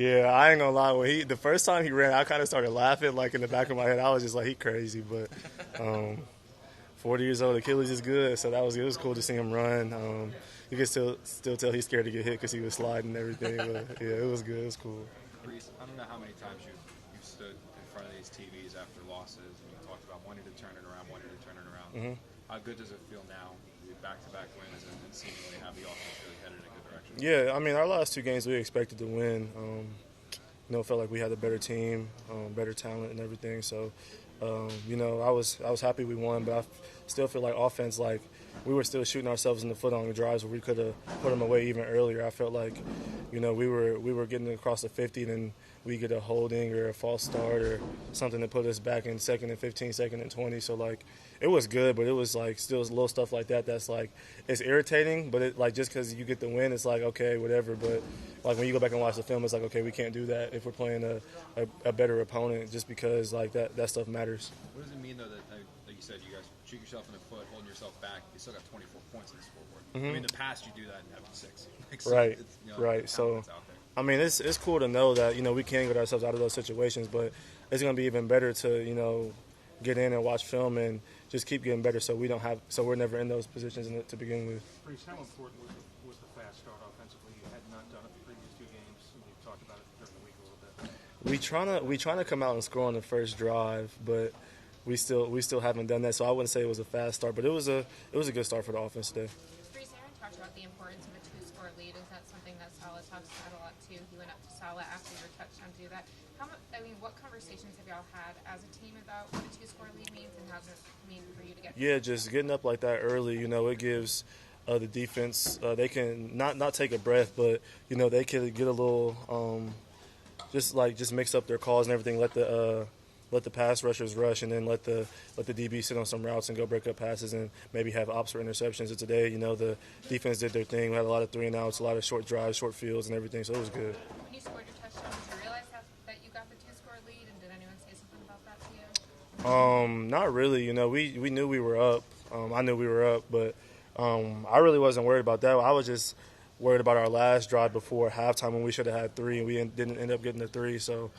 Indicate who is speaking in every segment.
Speaker 1: Yeah, I ain't gonna lie. The first time he ran, I kind of started laughing, like in the back of my head. I was just like, he crazy, but 40 years old, Achilles is good, so it was cool to see him run. You can still tell he's scared to get hit because he was sliding and everything. But yeah, it was good. It was cool.
Speaker 2: Breece, I don't know how many times you've stood in front of these TVs after losses and you talked about wanting to turn it around,
Speaker 1: Mm-hmm.
Speaker 2: How good does it feel now, with back-to-back wins and seemingly have the offense really headed in a good direction?
Speaker 1: Yeah, I mean, our last two games we expected to win. Felt like we had a better team, better talent, and everything. So, I was happy we won, but I still feel like offense, like we were still shooting ourselves in the foot on the drives where we could have put them away even earlier. I felt like, we were getting across the 50, then we get a holding or a false start or something to put us back in second and 15, second and 20. So like, it was good, but it was like still little stuff like that that's like it's irritating. But it like just because you get the win, it's like okay, whatever. But like when you go back and watch the film, it's like okay, we can't do that if we're playing a better opponent, just because like that stuff matters.
Speaker 2: What does it mean though that, like you said, you guys shoot yourself in the foot, holding yourself back? You still got 24 points in the scoreboard.
Speaker 1: Mm-hmm.
Speaker 2: I mean, in the past you do that and have 6.
Speaker 1: Right, right. So, I mean, it's cool to know that we can get ourselves out of those situations, but it's going to be even better to get in and watch film and just keep getting better, so we're never in those positions to begin with.
Speaker 3: Breece, how important was the fast start offensively? You had not done it the previous 2 games, and you talked about it during the week a little bit.
Speaker 1: We trying to come out and score on the first drive, but we still haven't done that. So I wouldn't say it was a fast start, but it was a good start for the offense today.
Speaker 4: Breece, Aaron talked about the importance of a 2-score lead. Is that something that Salah talks about a lot too? He went up to Salah after your touchdown to do that. What conversations have y'all had as a team about what a 2-score lead means, and how does it mean for you to get?
Speaker 1: Yeah, just getting up like that early, it gives the defense they can not take a breath, but they can get a little just mix up their calls and everything. Let the pass rushers rush, and then let the DB sit on some routes and go break up passes and maybe have ops or interceptions. And today, the defense did their thing. We had a lot of 3-and-outs, a lot of short drives, short fields, and everything. So it was good.
Speaker 4: When you scored your touchdown, did you realize that you got the 2-score lead, and did anyone say something about that to you?
Speaker 1: Not really. We knew we were up. I knew we were up, but I really wasn't worried about that. I was just worried about our last drive before halftime when we should have had 3, and we didn't end up getting the 3. So.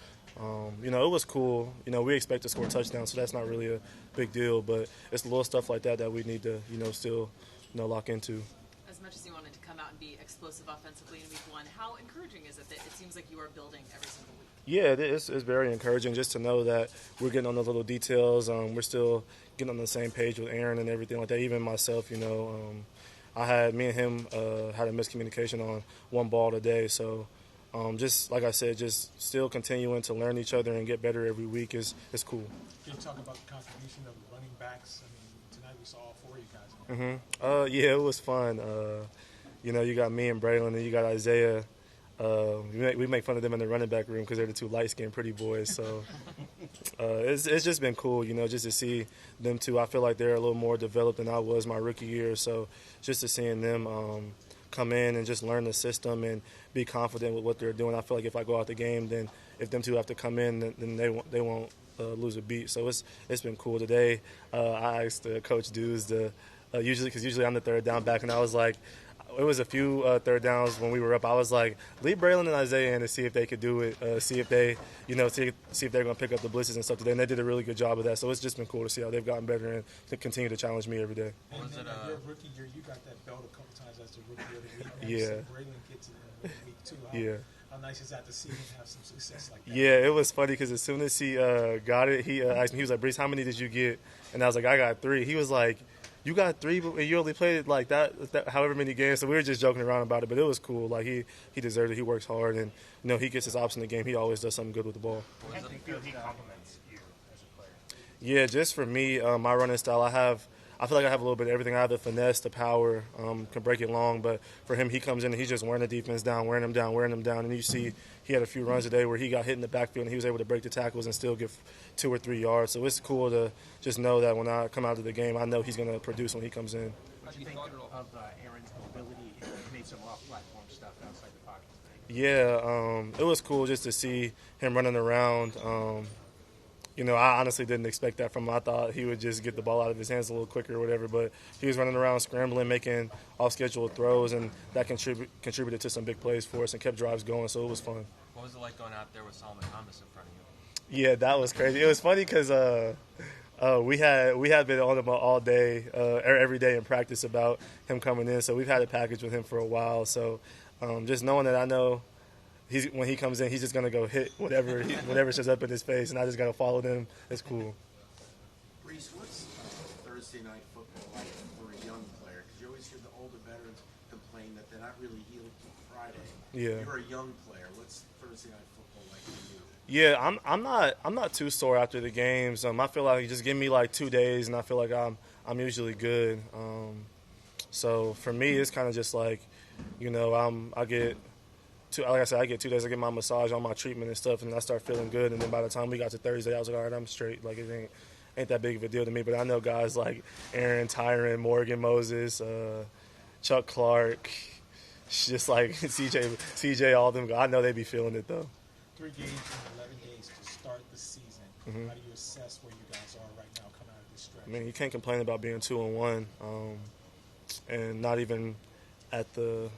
Speaker 1: It was cool. We expect to score touchdowns, so that's not really a big deal. But it's the little stuff like that that we need to, still, lock into.
Speaker 5: As much as you wanted to come out and be explosive offensively in week 1, how encouraging is it that it seems like you are building every single week?
Speaker 1: Yeah, it's very encouraging just to know that we're getting on the little details. We're still getting on the same page with Aaron and everything like that. Even myself, me and him had a miscommunication on one ball today, so. Just like I said, just still continuing to learn each other and get better every week is cool.
Speaker 3: Can you talk about the contribution of the running backs? I mean, tonight we saw all 4 of you guys.
Speaker 1: Mm-hmm. Yeah, it was fun. You got me and Braylon, and you got Isaiah. We make fun of them in the running back room because they're the 2 light-skinned pretty boys. So it's just been cool, just to see them 2. I feel like they're a little more developed than I was my rookie year. So just to seeing them come in and just learn the system and be confident with what they're doing. I feel like if I go out the game, then if them 2 have to come in, then they won't lose a beat. So it's been cool today. I asked Coach Dews usually I'm the third down back, and I was like, it was a few third downs when we were up. I was like, leave Braylon and Isaiah in to see if they could do it, see if they, see if they're going to pick up the blitzes and stuff today. And they did a really good job of that. So it's just been cool to see how they've gotten better and to continue to challenge me every day.
Speaker 3: Was it your rookie year? You got that belt a couple times as the rookie of the week.
Speaker 1: Yeah.
Speaker 3: Braylon gets it in week 2. How nice is that to see him have some success like that?
Speaker 1: Yeah, it was funny because as soon as he got it, he asked me, he was like, Breece, how many did you get? And I was like, I got 3. He was like, you got 3, but you only played like that however many games. So we were just joking around about it, but it was cool. Like he deserved it. He works hard, and he gets his ops in the game. He always does something good with the ball.
Speaker 3: How do you feel he compliments you as a player?
Speaker 1: Yeah, just for me, my running style, I feel like I have a little bit of everything. I have the finesse, the power, can break it long. But for him, he comes in and he's just wearing the defense down, wearing them down. And you see he had a few runs today where he got hit in the backfield and he was able to break the tackles and still get 2 or 3 yards. So it's cool to just know that when I come out of the game, I know he's going to produce when he comes in.
Speaker 3: What do you think of Aaron's mobility? He made some off-platform stuff outside the pocket today.
Speaker 1: Yeah, it was cool just to see him running around. I honestly didn't expect that from him. I thought he would just get the ball out of his hands a little quicker or whatever, but he was running around scrambling, making off-schedule throws, and that contributed to some big plays for us and kept drives going, so it was fun.
Speaker 6: What was it like going out there with Solomon Thomas in front of you?
Speaker 1: Yeah, that was crazy. It was funny because we had been on him all day, every day in practice about him coming in. So we've had a package with him for a while. So just knowing that I know when he comes in, he's just gonna go hit whatever shows up in his face, and I just gotta follow them. It's cool.
Speaker 7: Breece, what's Thursday night football like for a young player? Because you always hear the older veterans complain that they're not really healed till Friday.
Speaker 1: Yeah.
Speaker 7: You're a young player. What's Thursday night football like for you?
Speaker 1: Yeah, I'm not too sore after the games. I feel like just give me like 2 days, and I feel like I'm usually good. So for me, it's kind of just like, I get like I said, I get 2 days. I get my massage, all my treatment and stuff, and I start feeling good. And then by the time we got to Thursday, I was like, all right, I'm straight. Like it ain't that big of a deal to me. But I know guys like Aaron, Tyron, Morgan, Moses, Chuck Clark, just like CJ, all them guys. I know they be feeling it though.
Speaker 8: 3 games in 11 days to start the season.
Speaker 1: Mm-hmm.
Speaker 8: How do you assess where you guys are right now coming out of this stretch?
Speaker 1: I mean, you can't complain about being 2-1, and not even at the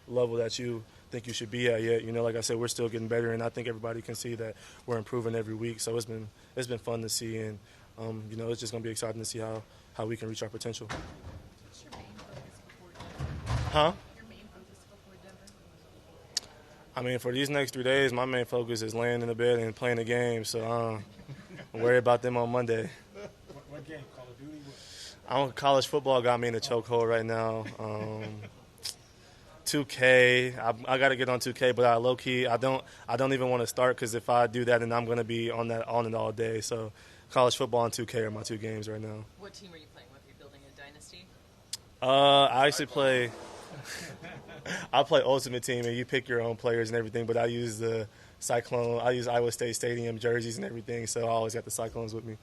Speaker 1: level that you think you should be at yet. Like I said, we're still getting better, and I think everybody can see that we're improving every week. So it's been fun to see, and it's just gonna be exciting to see how we can reach our potential.
Speaker 4: What's your main focus before Denver?
Speaker 1: Huh?
Speaker 4: Your main focus before Denver?
Speaker 1: I mean, for these next 3 days, my main focus is laying in the bed and playing the game. So I'll worry about them on Monday.
Speaker 8: What game? Call of Duty?
Speaker 1: College football got me in a chokehold right now. 2K, I got to get on 2K, but low key, I don't even want to start because if I do that, then I'm going to be on it all day. So college football and 2K are my 2 games right now.
Speaker 5: What team are you playing with? Are you building a dynasty?
Speaker 1: I actually play. I play Ultimate Team, and you pick your own players and everything. But I use the Cyclone. I use Iowa State Stadium jerseys and everything, so I always got the Cyclones with me.